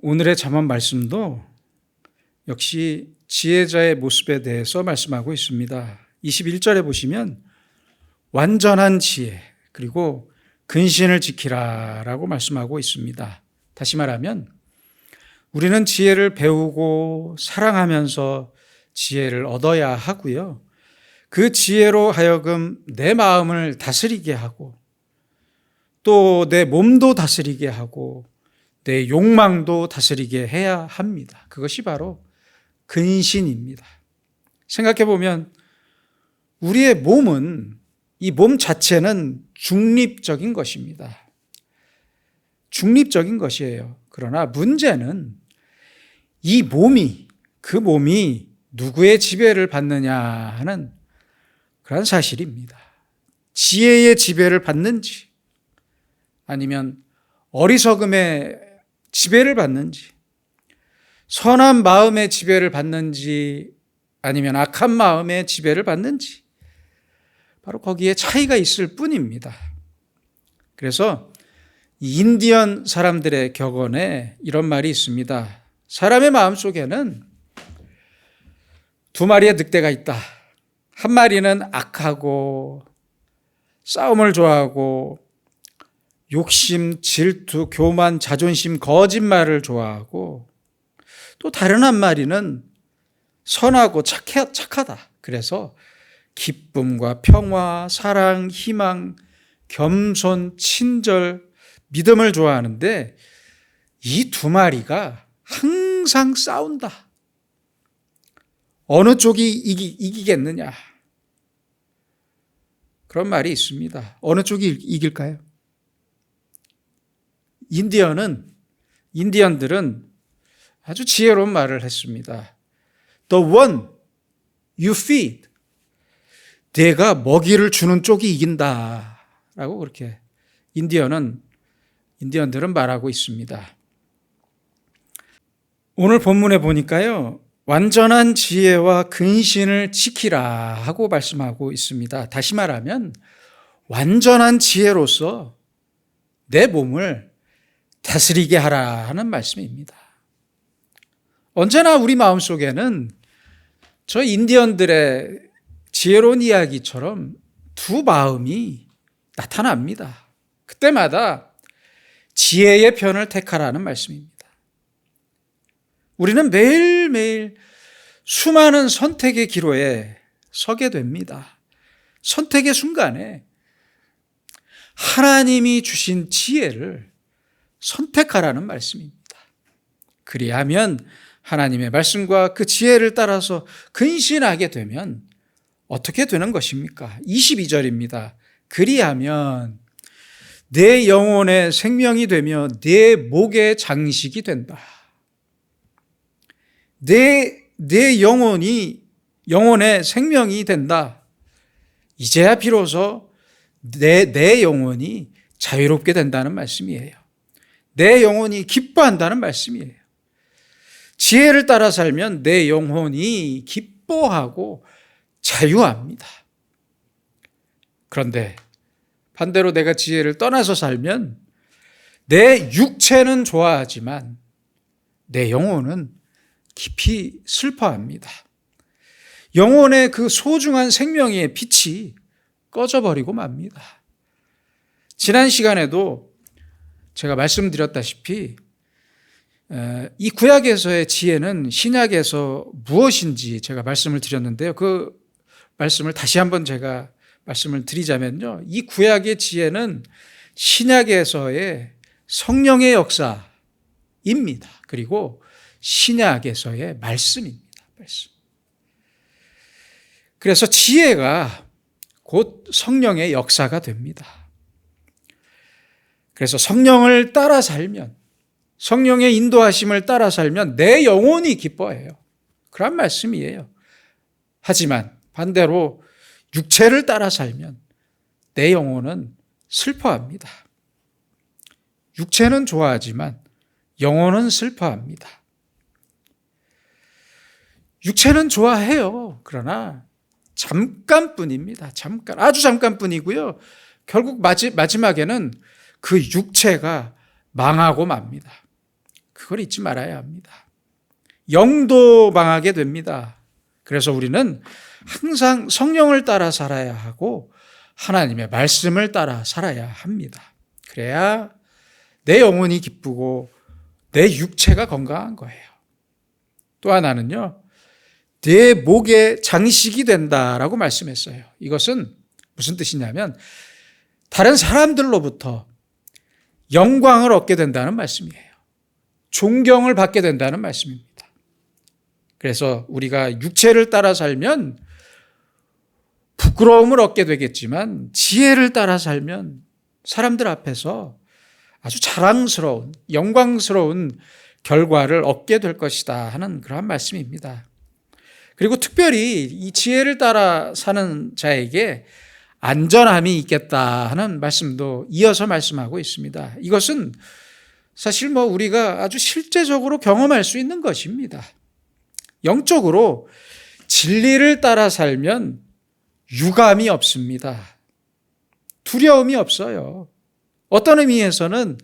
오늘의 잠언 말씀도 역시 지혜자의 모습에 대해서 말씀하고 있습니다. 21절에 보시면 완전한 지혜 그리고 근신을 지키라 라고 말씀하고 있습니다. 다시 말하면 우리는 지혜를 배우고 사랑하면서 지혜를 얻어야 하고요. 그 지혜로 하여금 내 마음을 다스리게 하고 또 내 몸도 다스리게 하고 내 욕망도 다스리게 해야 합니다. 그것이 바로 근신입니다. 생각해 보면 우리의 몸은 이 몸 자체는 중립적인 것입니다. 중립적인 것이에요. 그러나 문제는 이 몸이 그 몸이 누구의 지배를 받느냐 하는 그런 사실입니다. 지혜의 지배를 받는지 아니면 어리석음의 지배를 받는지 선한 마음의 지배를 받는지 아니면 악한 마음의 지배를 받는지 바로 거기에 차이가 있을 뿐입니다. 그래서 인디언 사람들의 격언에 이런 말이 있습니다. 사람의 마음속에는 두 마리의 늑대가 있다. 한 마리는 악하고 싸움을 좋아하고 욕심, 질투, 교만, 자존심, 거짓말을 좋아하고 또 다른 한 마리는 선하고 착하다. 그래서 기쁨과 평화, 사랑, 희망, 겸손, 친절, 믿음을 좋아하는데 이 두 마리가 항상 싸운다. 어느 쪽이 이기겠느냐? 그런 말이 있습니다. 어느 쪽이 이길까요? 인디언들은 아주 지혜로운 말을 했습니다. The one you feed. 내가 먹이를 주는 쪽이 이긴다. 라고 그렇게 인디언들은 말하고 있습니다. 오늘 본문에 보니까요. 완전한 지혜와 근신을 지키라 하고 말씀하고 있습니다. 다시 말하면 완전한 지혜로서 내 몸을 다스리게 하라 하는 말씀입니다. 언제나 우리 마음속에는 저 인디언들의 지혜로운 이야기처럼 두 마음이 나타납니다. 그때마다 지혜의 편을 택하라는 말씀입니다. 우리는 매일매일 수많은 선택의 기로에 서게 됩니다. 선택의 순간에 하나님이 주신 지혜를 선택하라는 말씀입니다. 그리하면 하나님의 말씀과 그 지혜를 따라서 근신하게 되면 어떻게 되는 것입니까? 22절입니다. 그리하면 내 영혼의 생명이 되며 내 목의 장식이 된다. 내 영혼의 생명이 된다. 이제야 비로소 내 영혼이 자유롭게 된다는 말씀이에요. 내 영혼이 기뻐한다는 말씀이에요. 지혜를 따라 살면 내 영혼이 기뻐하고 자유합니다. 그런데 반대로 내가 지혜를 떠나서 살면 내 육체는 좋아하지만 내 영혼은 깊이 슬퍼합니다. 영혼의 그 소중한 생명의 빛이 꺼져버리고 맙니다. 지난 시간에도 제가 말씀드렸다시피 이 구약에서의 지혜는 신약에서 무엇인지 제가 말씀을 드렸는데요. 그 말씀을 다시 한번 제가 말씀을 드리자면요. 이 구약의 지혜는 신약에서의 성령의 역사입니다. 그리고 신약에서의 말씀입니다. 말씀. 그래서 지혜가 곧 성령의 역사가 됩니다. 그래서 성령을 따라 살면 성령의 인도하심을 따라 살면 내 영혼이 기뻐해요. 그런 말씀이에요. 하지만 반대로 육체를 따라 살면 내 영혼은 슬퍼합니다. 육체는 좋아하지만 영혼은 슬퍼합니다. 육체는 좋아해요. 그러나 잠깐뿐입니다. 아주 잠깐뿐이고요. 결국 마지막에는 그 육체가 망하고 맙니다. 그걸 잊지 말아야 합니다. 영도 망하게 됩니다. 그래서 우리는 항상 성령을 따라 살아야 하고 하나님의 말씀을 따라 살아야 합니다. 그래야 내 영혼이 기쁘고 내 육체가 건강한 거예요. 또 하나는요, 내 목에 장식이 된다라고 말씀했어요. 이것은 무슨 뜻이냐면 다른 사람들로부터 영광을 얻게 된다는 말씀이에요. 존경을 받게 된다는 말씀입니다. 그래서 우리가 육체를 따라 살면 부끄러움을 얻게 되겠지만 지혜를 따라 살면 사람들 앞에서 아주 자랑스러운, 영광스러운 결과를 얻게 될 것이다 하는 그러한 말씀입니다. 그리고 특별히 이 지혜를 따라 사는 자에게 안전함이 있겠다 하는 말씀도 이어서 말씀하고 있습니다. 이것은 사실 우리가 아주 실제적으로 경험할 수 있는 것입니다. 영적으로 진리를 따라 살면 유감이 없습니다. 두려움이 없어요. 어떤 의미에서는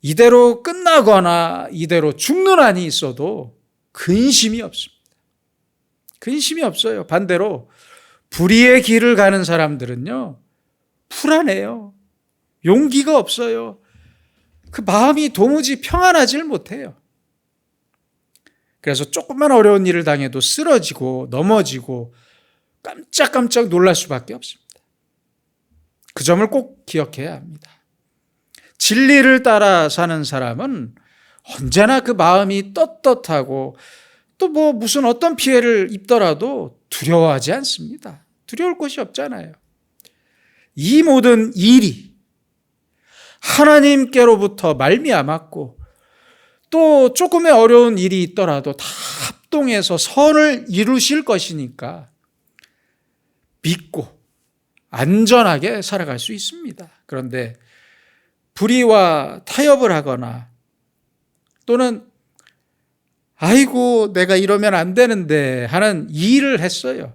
이대로 끝나거나 이대로 죽는 한이 있어도 근심이 없습니다. 근심이 없어요. 반대로 불의의 길을 가는 사람들은요, 불안해요. 용기가 없어요. 그 마음이 도무지 평안하질 못해요. 그래서 조금만 어려운 일을 당해도 쓰러지고 넘어지고 깜짝깜짝 놀랄 수밖에 없습니다. 그 점을 꼭 기억해야 합니다. 진리를 따라 사는 사람은 언제나 그 마음이 떳떳하고 또 무슨 어떤 피해를 입더라도 두려워하지 않습니다. 두려울 것이 없잖아요. 이 모든 일이 하나님께로부터 말미암았고 또 조금의 어려운 일이 있더라도 다 합동해서 선을 이루실 것이니까 믿고 안전하게 살아갈 수 있습니다. 그런데 불의와 타협을 하거나 또는 아이고 내가 이러면 안 되는데 하는 일을 했어요.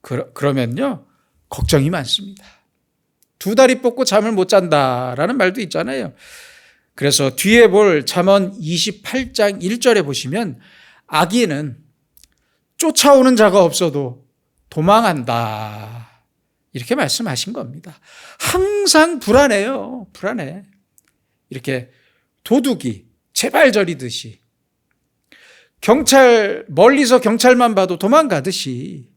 그러면요 걱정이 많습니다. 두 다리 뻗고 잠을 못 잔다라는 말도 있잖아요. 그래서 뒤에 볼 잠언 28장 1절에 보시면 악인은 쫓아오는 자가 없어도 도망한다. 이렇게 말씀하신 겁니다. 항상 불안해요. 불안해. 이렇게 도둑이 제발 저리듯이 멀리서 경찰만 봐도 도망가듯이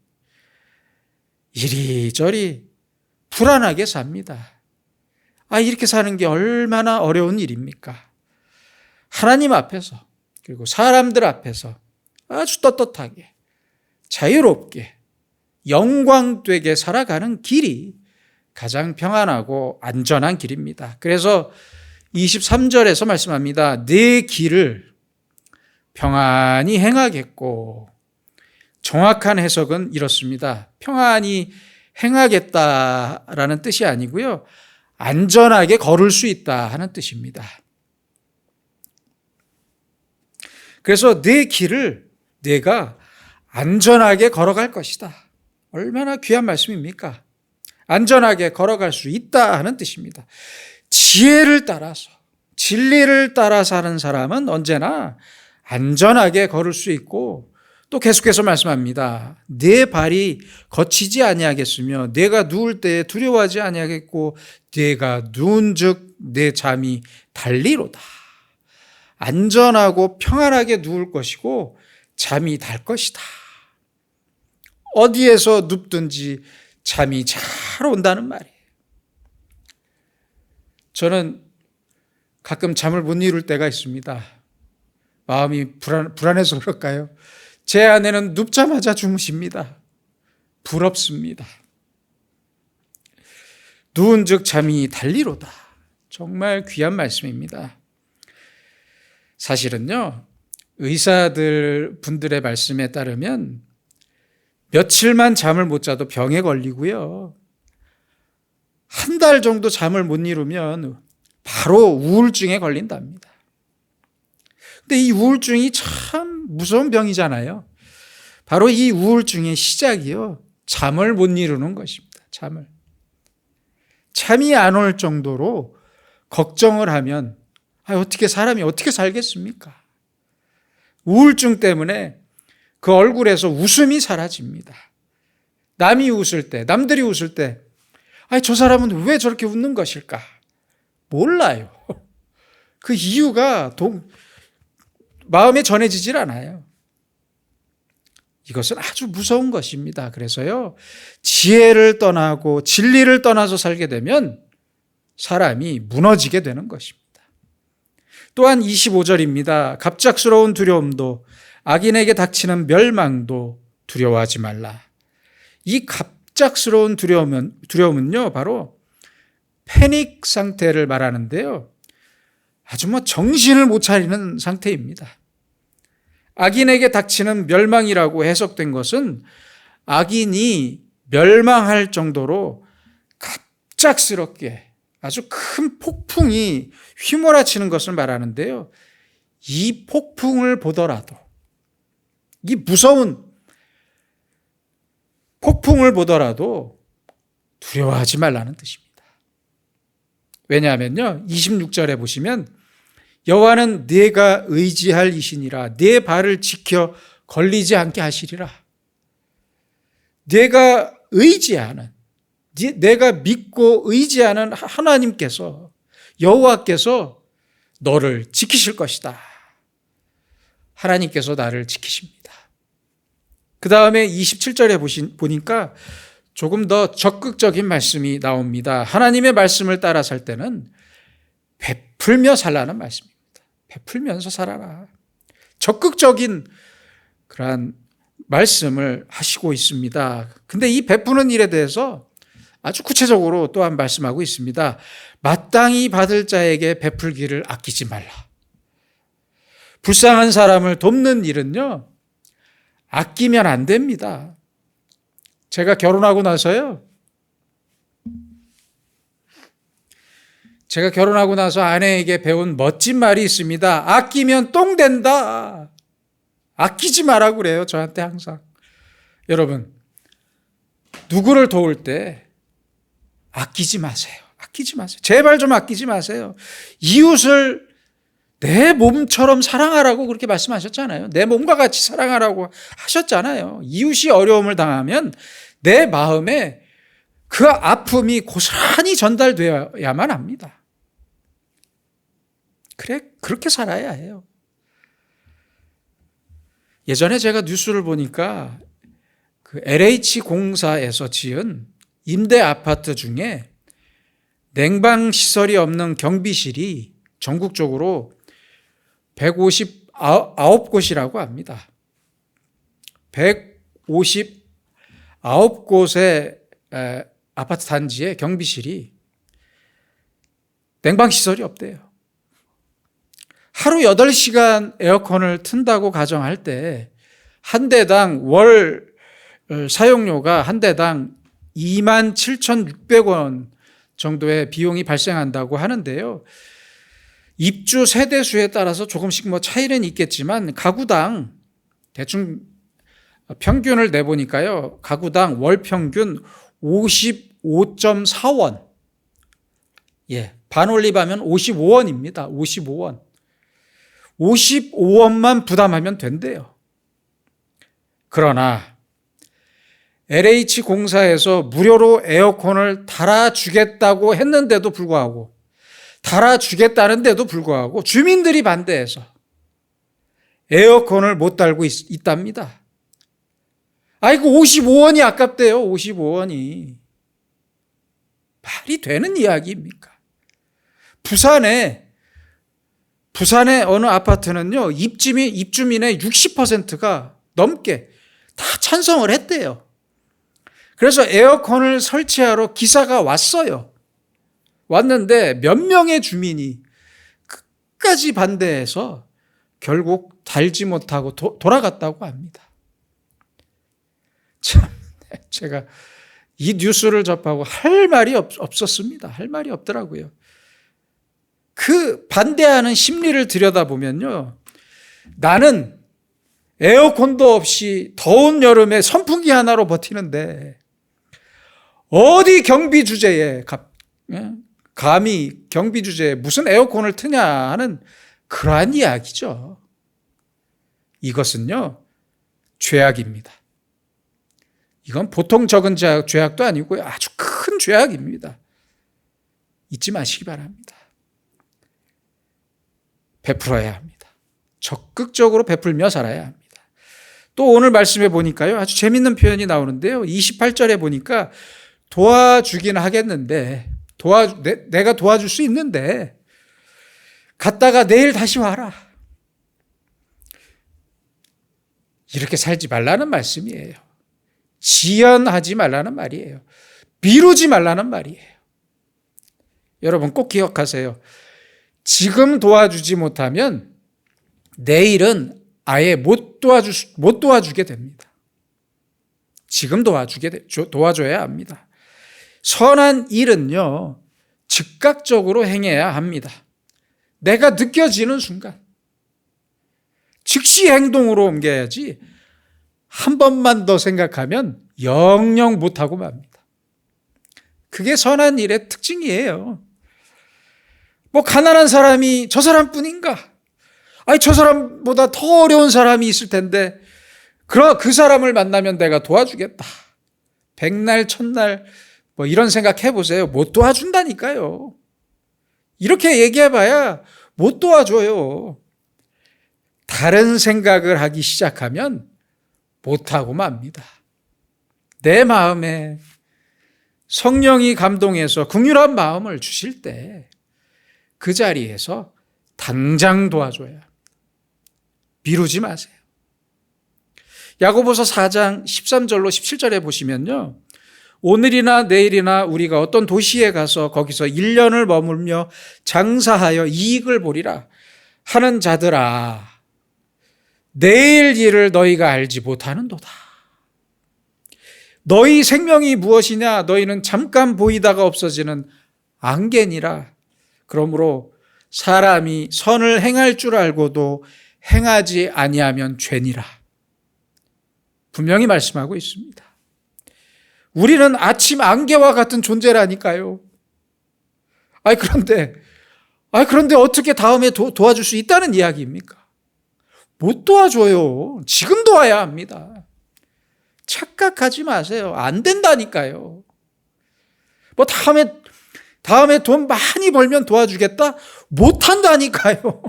이리저리 불안하게 삽니다. 이렇게 사는 게 얼마나 어려운 일입니까? 하나님 앞에서 그리고 사람들 앞에서 아주 떳떳하게 자유롭게 영광되게 살아가는 길이 가장 평안하고 안전한 길입니다. 그래서 23절에서 말씀합니다. 내 길을 평안히 행하겠고, 정확한 해석은 이렇습니다. 평안히 행하겠다라는 뜻이 아니고요, 안전하게 걸을 수 있다 하는 뜻입니다. 그래서 내 길을 내가 안전하게 걸어갈 것이다. 얼마나 귀한 말씀입니까? 안전하게 걸어갈 수 있다 하는 뜻입니다. 지혜를 따라서 진리를 따라 사는 사람은 언제나 안전하게 걸을 수 있고 또 계속해서 말씀합니다. 내 발이 거치지 아니하겠으며 내가 누울 때 두려워하지 아니하겠고 내가 누운즉 내 잠이 달리로다. 안전하고 평안하게 누울 것이고 잠이 달 것이다. 어디에서 눕든지 잠이 잘 온다는 말이에요. 저는 가끔 잠을 못 이룰 때가 있습니다. 마음이 불안해서 그럴까요? 제 아내는 눕자마자 주무십니다. 부럽습니다. 누운즉 잠이 달리로다. 정말 귀한 말씀입니다. 사실은요, 의사들 분들의 말씀에 따르면 며칠만 잠을 못 자도 병에 걸리고요, 한 달 정도 잠을 못 이루면 바로 우울증에 걸린답니다. 근데 이 우울증이 참 무서운 병이잖아요. 바로 이 우울증의 시작이요, 잠을 못 이루는 것입니다. 잠이 안 올 정도로 걱정을 하면 어떻게 사람이 어떻게 살겠습니까? 우울증 때문에 그 얼굴에서 웃음이 사라집니다. 남이 웃을 때, 남들이 웃을 때, 저 사람은 왜 저렇게 웃는 것일까? 몰라요. 그 이유가 마음에 전해지질 않아요. 이것은 아주 무서운 것입니다. 그래서요, 지혜를 떠나고 진리를 떠나서 살게 되면 사람이 무너지게 되는 것입니다. 또한 25절입니다. 갑작스러운 두려움도 악인에게 닥치는 멸망도 두려워하지 말라. 이 갑작스러운 두려움은요, 바로 패닉 상태를 말하는데요. 아주 정신을 못 차리는 상태입니다. 악인에게 닥치는 멸망이라고 해석된 것은 악인이 멸망할 정도로 갑작스럽게 아주 큰 폭풍이 휘몰아치는 것을 말하는데요. 이 폭풍을 보더라도, 이 무서운 폭풍을 보더라도 두려워하지 말라는 뜻입니다. 왜냐하면요, 26절에 보시면 여호와는 네가 의지할 이시니라. 네 발을 지켜 걸리지 않게 하시리라. 네가 의지하는, 내가 믿고 의지하는 하나님께서, 여호와께서 너를 지키실 것이다. 하나님께서 나를 지키십니다. 그 다음에 27절에 보니까 조금 더 적극적인 말씀이 나옵니다. 하나님의 말씀을 따라 살 때는 베풀며 살라는 말씀입니다. 베풀면서 살아라. 적극적인 그러한 말씀을 하시고 있습니다. 근데 이 베푸는 일에 대해서 아주 구체적으로 또한 말씀하고 있습니다. 마땅히 받을 자에게 베풀기를 아끼지 말라. 불쌍한 사람을 돕는 일은요, 아끼면 안 됩니다. 제가 결혼하고 나서요, 제가 결혼하고 나서 아내에게 배운 멋진 말이 있습니다. 아끼면 똥 된다. 아끼지 마라고 그래요, 저한테 항상. 여러분, 누구를 도울 때 아끼지 마세요. 아끼지 마세요. 제발 좀 아끼지 마세요. 이웃을 내 몸처럼 사랑하라고 그렇게 말씀하셨잖아요. 내 몸과 같이 사랑하라고 하셨잖아요. 이웃이 어려움을 당하면 내 마음에 그 아픔이 고스란히 전달되어야만 합니다. 그렇게 살아야 해요. 예전에 제가 뉴스를 보니까 그 LH 공사에서 지은 임대 아파트 중에 냉방시설이 없는 경비실이 전국적으로 159곳이라고 합니다. 159곳의 아파트 단지에 경비실이 냉방시설이 없대요. 하루 8시간 에어컨을 튼다고 가정할 때 한 대당 월 사용료가 한 대당 27,600원 정도의 비용이 발생한다고 하는데요. 입주 세대수에 따라서 조금씩 차이는 있겠지만 가구당 대충 평균을 내보니까요. 가구당 월 평균 55.4원. 반올림하면 55원입니다. 55원. 55원만 부담하면 된대요. 그러나 LH공사에서 무료로 에어컨을 달아주겠다고 했는데도 불구하고, 달아주겠다는데도 불구하고 주민들이 반대해서 에어컨을 못 달고 있답니다. 아이고 55원이 아깝대요. 55원이. 말이 되는 이야기입니까? 부산의 어느 아파트는요, 입주민의 60%가 넘게 다 찬성을 했대요. 그래서 에어컨을 설치하러 기사가 왔어요. 왔는데 몇 명의 주민이 끝까지 반대해서 결국 달지 못하고 돌아갔다고 합니다. 참, 제가 이 뉴스를 접하고 할 말이 없었습니다. 할 말이 없더라고요. 그 반대하는 심리를 들여다보면요, 나는 에어컨도 없이 더운 여름에 선풍기 하나로 버티는데 어디 경비 주제에 감히 경비 주제에 무슨 에어컨을 트냐 하는 그러한 이야기죠. 이것은요, 죄악입니다. 이건 보통 적은 죄악도 아니고요, 아주 큰 죄악입니다. 잊지 마시기 바랍니다. 베풀어야 합니다. 적극적으로 베풀며 살아야 합니다. 또 오늘 말씀해 보니까요, 아주 재밌는 표현이 나오는데요. 28절에 보니까 도와주긴 하겠는데, 내가 도와줄 수 있는데, 갔다가 내일 다시 와라. 이렇게 살지 말라는 말씀이에요. 지연하지 말라는 말이에요. 미루지 말라는 말이에요. 여러분 꼭 기억하세요. 지금 도와주지 못하면 내일은 아예 못 도와주게 됩니다. 지금 도와줘야 합니다. 선한 일은요, 즉각적으로 행해야 합니다. 내가 느껴지는 순간 즉시 행동으로 옮겨야지 한 번만 더 생각하면 영영 못하고 맙니다. 그게 선한 일의 특징이에요. 뭐 가난한 사람이 저 사람뿐인가? 아니 저 사람보다 더 어려운 사람이 있을 텐데 그 사람을 만나면 내가 도와주겠다. 백날 천날 뭐 이런 생각 해보세요. 못 도와준다니까요. 이렇게 얘기해봐야 못 도와줘요. 다른 생각을 하기 시작하면 못하고 맙니다. 내 마음에 성령이 감동해서 긍휼한 마음을 주실 때 그 자리에서 당장 도와줘야 합니다. 미루지 마세요. 야고보서 4장 13절로 17절에 보시면요, 오늘이나 내일이나 우리가 어떤 도시에 가서 거기서 1년을 머물며 장사하여 이익을 보리라 하는 자들아, 내일 일을 너희가 알지 못하는도다. 너희 생명이 무엇이냐? 너희는 잠깐 보이다가 없어지는 안개니라. 그러므로 사람이 선을 행할 줄 알고도 행하지 아니하면 죄니라. 분명히 말씀하고 있습니다. 우리는 아침 안개와 같은 존재라니까요. 그런데 어떻게 다음에 도와줄 수 있다는 이야기입니까? 못 도와줘요. 지금 도와야 합니다. 착각하지 마세요. 안 된다니까요. 뭐 다음에 돈 많이 벌면 도와주겠다? 못 한다니까요.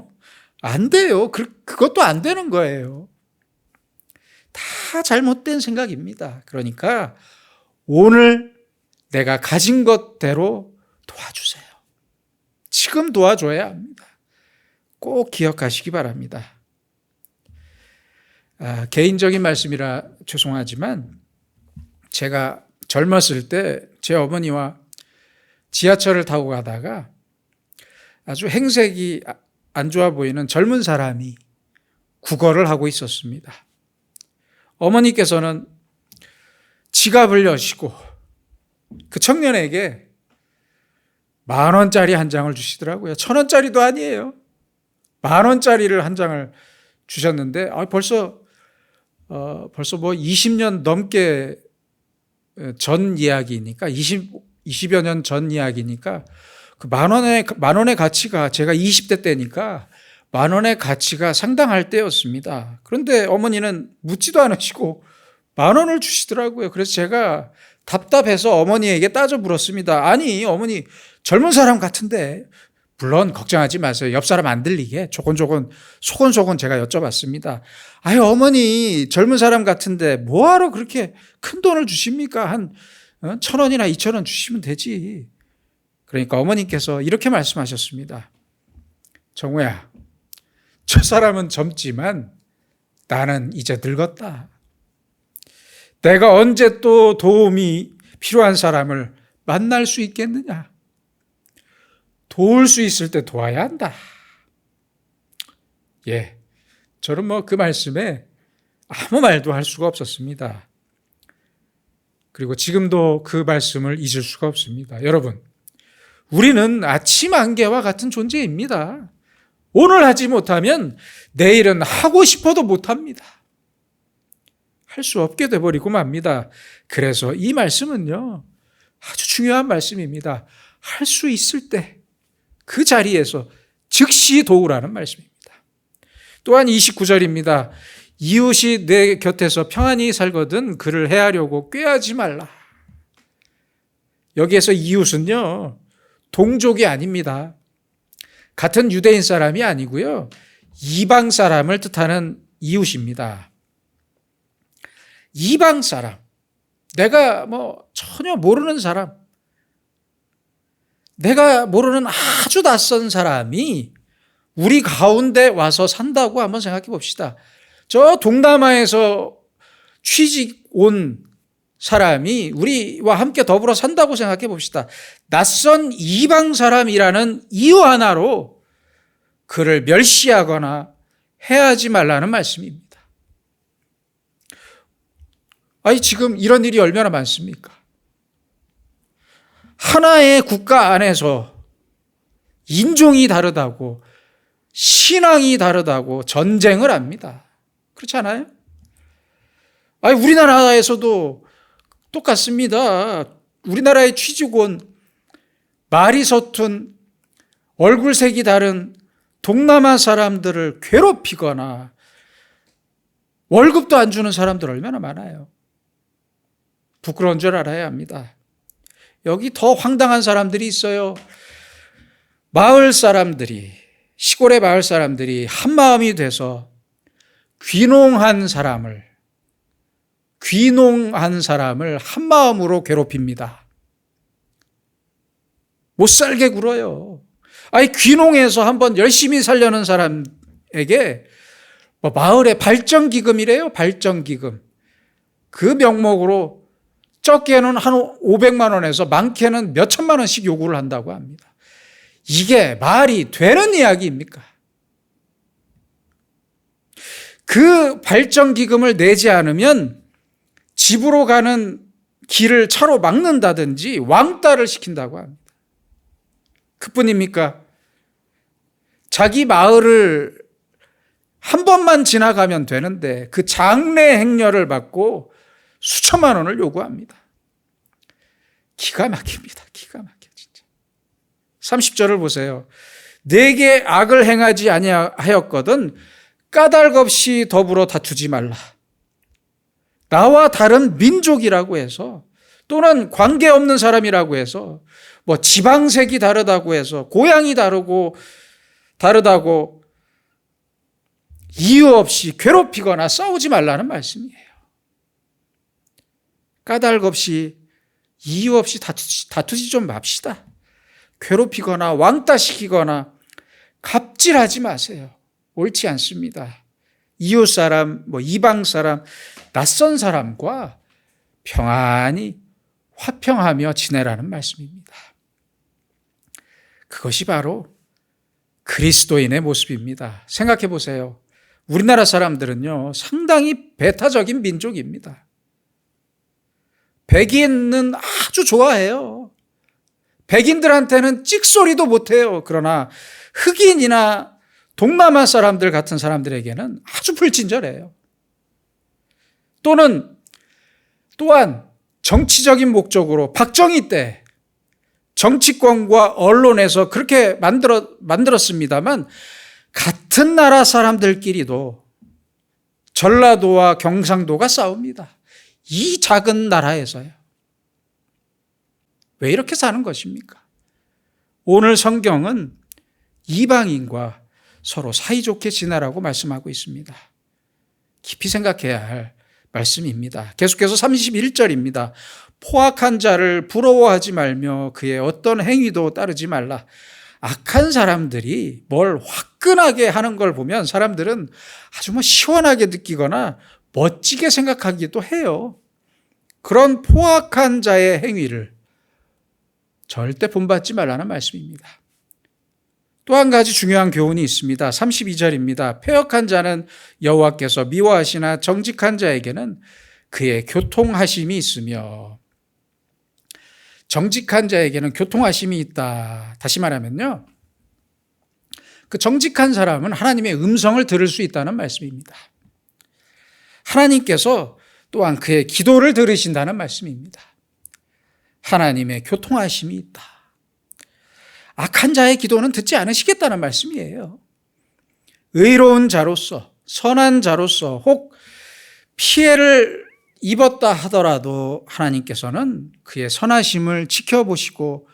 안 돼요. 그것도 안 되는 거예요. 다 잘못된 생각입니다. 그러니까 오늘 내가 가진 것대로 도와주세요. 지금 도와줘야 합니다. 꼭 기억하시기 바랍니다. 개인적인 말씀이라 죄송하지만 제가 젊었을 때 제 어머니와 지하철을 타고 가다가 아주 행색이 안 좋아 보이는 젊은 사람이 구걸을 하고 있었습니다. 어머니께서는 지갑을 여시고 그 청년에게 10,000원짜리 한 장을 주시더라고요. 1,000원짜리도 아니에요. 10,000원짜리를 한 장을 주셨는데 벌써 뭐 20년 넘게 전 이야기니까 20여 년 전 이야기니까 그 만 원의 가치가 제가 20대 때니까 10,000원의 가치가 상당할 때였습니다. 그런데 어머니는 묻지도 않으시고 10,000원을 주시더라고요. 그래서 제가 답답해서 어머니에게 따져 물었습니다. 아니 어머니 젊은 사람 같은데, 물론 걱정하지 마세요. 옆 사람 안 들리게 소곤소곤 제가 여쭤봤습니다. 아유 어머니 젊은 사람 같은데 뭐하러 그렇게 큰 돈을 주십니까? 한 1,000원이나 2,000원 주시면 되지. 그러니까 어머니께서 이렇게 말씀하셨습니다. 정우야, 저 사람은 젊지만 나는 이제 늙었다. 내가 언제 또 도움이 필요한 사람을 만날 수 있겠느냐? 도울 수 있을 때 도와야 한다. 저는 그 말씀에 아무 말도 할 수가 없었습니다. 그리고 지금도 그 말씀을 잊을 수가 없습니다. 여러분, 우리는 아침 안개와 같은 존재입니다. 오늘 하지 못하면 내일은 하고 싶어도 못합니다. 할 수 없게 돼버리고 맙니다. 그래서 이 말씀은요, 아주 중요한 말씀입니다. 할 수 있을 때 그 자리에서 즉시 도우라는 말씀입니다. 또한 29절입니다. 이웃이 내 곁에서 평안히 살거든 그를 해하려고 꾀하지 말라. 여기에서 이웃은요, 동족이 아닙니다. 같은 유대인 사람이 아니고요, 이방 사람을 뜻하는 이웃입니다. 이방 사람, 내가 전혀 모르는 사람, 내가 모르는 아주 낯선 사람이 우리 가운데 와서 산다고 한번 생각해 봅시다. 저 동남아에서 취직 온 사람이 우리와 함께 더불어 산다고 생각해 봅시다. 낯선 이방 사람이라는 이유 하나로 그를 멸시하거나 해하지 말라는 말씀입니다. 아니, 지금 이런 일이 얼마나 많습니까? 하나의 국가 안에서 인종이 다르다고, 신앙이 다르다고 전쟁을 합니다. 그렇지 않아요? 아니, 우리나라에서도 똑같습니다. 우리나라에 취직 온 말이 서툰 얼굴색이 다른 동남아 사람들을 괴롭히거나 월급도 안 주는 사람들 얼마나 많아요. 부끄러운 줄 알아야 합니다. 여기 더 황당한 사람들이 있어요. 마을 사람들이, 시골의 마을 사람들이 한마음이 돼서 귀농한 사람을 한마음으로 괴롭힙니다. 못 살게 굴어요. 아니, 귀농해서 한번 열심히 살려는 사람에게 마을의 발전기금이래요. 발전기금. 그 명목으로 적게는 한 500만 원에서 많게는 몇 천만 원씩 요구를 한다고 합니다. 이게 말이 되는 이야기입니까? 그 발전기금을 내지 않으면 집으로 가는 길을 차로 막는다든지 왕따를 시킨다고 합니다. 그뿐입니까? 자기 마을을 한 번만 지나가면 되는데 그 장례 행렬을 받고 수천만 원을 요구합니다. 기가 막힙니다. 기가 막혀 진짜. 30절을 보세요. 내게 악을 행하지 아니하였거든 까닭 없이 더불어 다투지 말라. 나와 다른 민족이라고 해서 또는 관계없는 사람이라고 해서 지방색이 다르다고 해서 고향이 다르다고 이유 없이 괴롭히거나 싸우지 말라는 말씀이에요. 까닭 없이 이유 없이 다투지 좀 맙시다. 괴롭히거나 왕따시키거나 갑질하지 마세요. 옳지 않습니다. 이웃 사람, 이방 사람, 낯선 사람과 평안히 화평하며 지내라는 말씀입니다. 그것이 바로 그리스도인의 모습입니다. 생각해 보세요. 우리나라 사람들은요, 상당히 배타적인 민족입니다. 백인은 아주 좋아해요. 백인들한테는 찍소리도 못해요. 그러나 흑인이나 동남아 사람들 같은 사람들에게는 아주 불친절해요. 또한 정치적인 목적으로 박정희 때 정치권과 언론에서 그렇게 만들었습니다만 같은 나라 사람들끼리도 전라도와 경상도가 싸웁니다. 이 작은 나라에서요. 왜 이렇게 사는 것입니까? 오늘 성경은 이방인과 서로 사이좋게 지내라고 말씀하고 있습니다. 깊이 생각해야 할 말씀입니다. 계속해서 31절입니다. 포악한 자를 부러워하지 말며 그의 어떤 행위도 따르지 말라. 악한 사람들이 뭘 화끈하게 하는 걸 보면 사람들은 아주 시원하게 느끼거나 멋지게 생각하기도 해요. 그런 포악한 자의 행위를 절대 본받지 말라는 말씀입니다. 또 한 가지 중요한 교훈이 있습니다. 32절입니다. 패역한 자는 여호와께서 미워하시나 정직한 자에게는 그의 교통하심이 있으며, 정직한 자에게는 교통하심이 있다. 다시 말하면요, 그 정직한 사람은 하나님의 음성을 들을 수 있다는 말씀입니다. 하나님께서 또한 그의 기도를 들으신다는 말씀입니다. 하나님의 교통하심이 있다. 악한 자의 기도는 듣지 않으시겠다는 말씀이에요. 의로운 자로서, 선한 자로서 혹 피해를 입었다 하더라도 하나님께서는 그의 선하심을 지켜보시고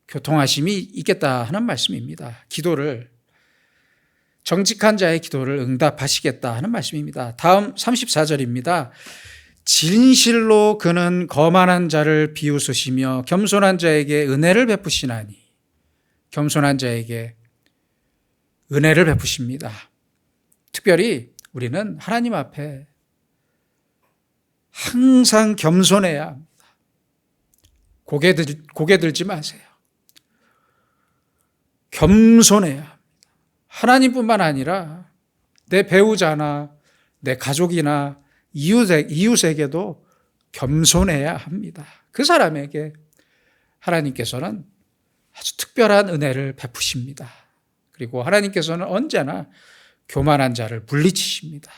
교통하심이 있겠다 하는 말씀입니다. 정직한 자의 기도를 응답하시겠다 하는 말씀입니다. 다음 34절입니다. 진실로 그는 거만한 자를 비웃으시며 겸손한 자에게 은혜를 베푸시나니. 겸손한 자에게 은혜를 베푸십니다. 특별히 우리는 하나님 앞에 항상 겸손해야 합니다. 고개 들지 마세요. 겸손해야 합니다. 하나님뿐만 아니라 내 배우자나 내 가족이나 이웃에게도 겸손해야 합니다. 그 사람에게 하나님께서는 아주 특별한 은혜를 베푸십니다. 그리고 하나님께서는 언제나 교만한 자를 물리치십니다.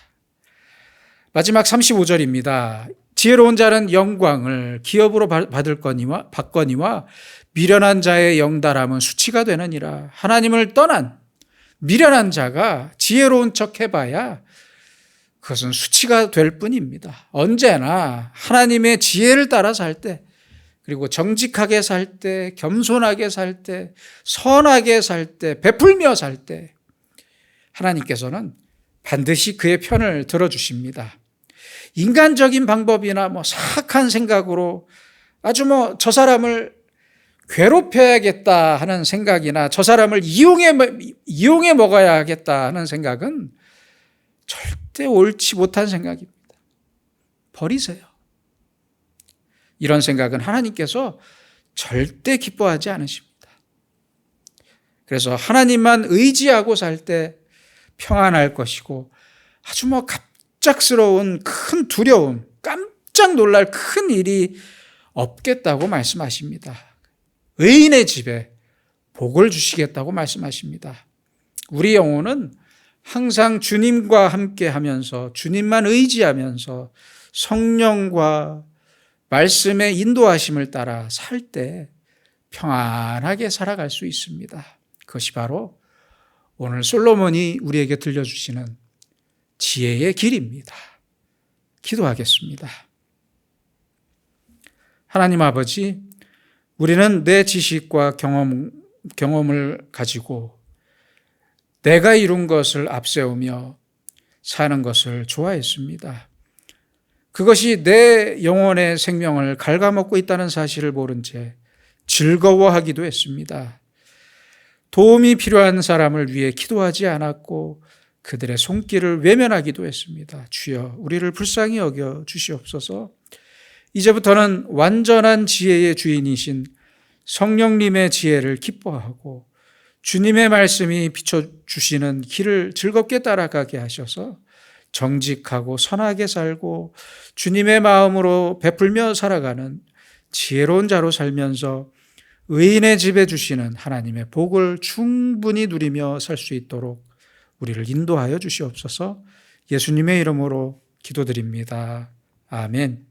마지막 35절입니다. 지혜로운 자는 영광을 기업으로 받거니와 미련한 자의 영달함은 수치가 되느니라. 하나님을 떠난 미련한 자가 지혜로운 척 해봐야 그것은 수치가 될 뿐입니다. 언제나 하나님의 지혜를 따라 살 때, 그리고 정직하게 살 때, 겸손하게 살 때, 선하게 살 때, 베풀며 살 때 하나님께서는 반드시 그의 편을 들어주십니다. 인간적인 방법이나 사악한 생각으로 아주 저 사람을 괴롭혀야겠다 하는 생각이나 저 사람을 이용해 먹어야겠다 하는 생각은 절대 옳지 못한 생각입니다. 버리세요. 이런 생각은 하나님께서 절대 기뻐하지 않으십니다. 그래서 하나님만 의지하고 살 때 평안할 것이고 아주 갑작스러운 큰 두려움, 깜짝 놀랄 큰 일이 없겠다고 말씀하십니다. 의인의 집에 복을 주시겠다고 말씀하십니다. 우리 영혼은 항상 주님과 함께 하면서 주님만 의지하면서 성령과 말씀의 인도하심을 따라 살 때 평안하게 살아갈 수 있습니다. 그것이 바로 오늘 솔로몬이 우리에게 들려주시는 지혜의 길입니다. 기도하겠습니다. 하나님 아버지, 우리는 내 지식과 경험을 가지고 내가 이룬 것을 앞세우며 사는 것을 좋아했습니다. 그것이 내 영혼의 생명을 갉아먹고 있다는 사실을 모른 채 즐거워하기도 했습니다. 도움이 필요한 사람을 위해 기도하지 않았고 그들의 손길을 외면하기도 했습니다. 주여, 우리를 불쌍히 여겨 주시옵소서. 이제부터는 완전한 지혜의 주인이신 성령님의 지혜를 기뻐하고 주님의 말씀이 비춰주시는 길을 즐겁게 따라가게 하셔서 정직하고 선하게 살고 주님의 마음으로 베풀며 살아가는 지혜로운 자로 살면서 의인의 집에 주시는 하나님의 복을 충분히 누리며 살 수 있도록 우리를 인도하여 주시옵소서. 예수님의 이름으로 기도드립니다. 아멘.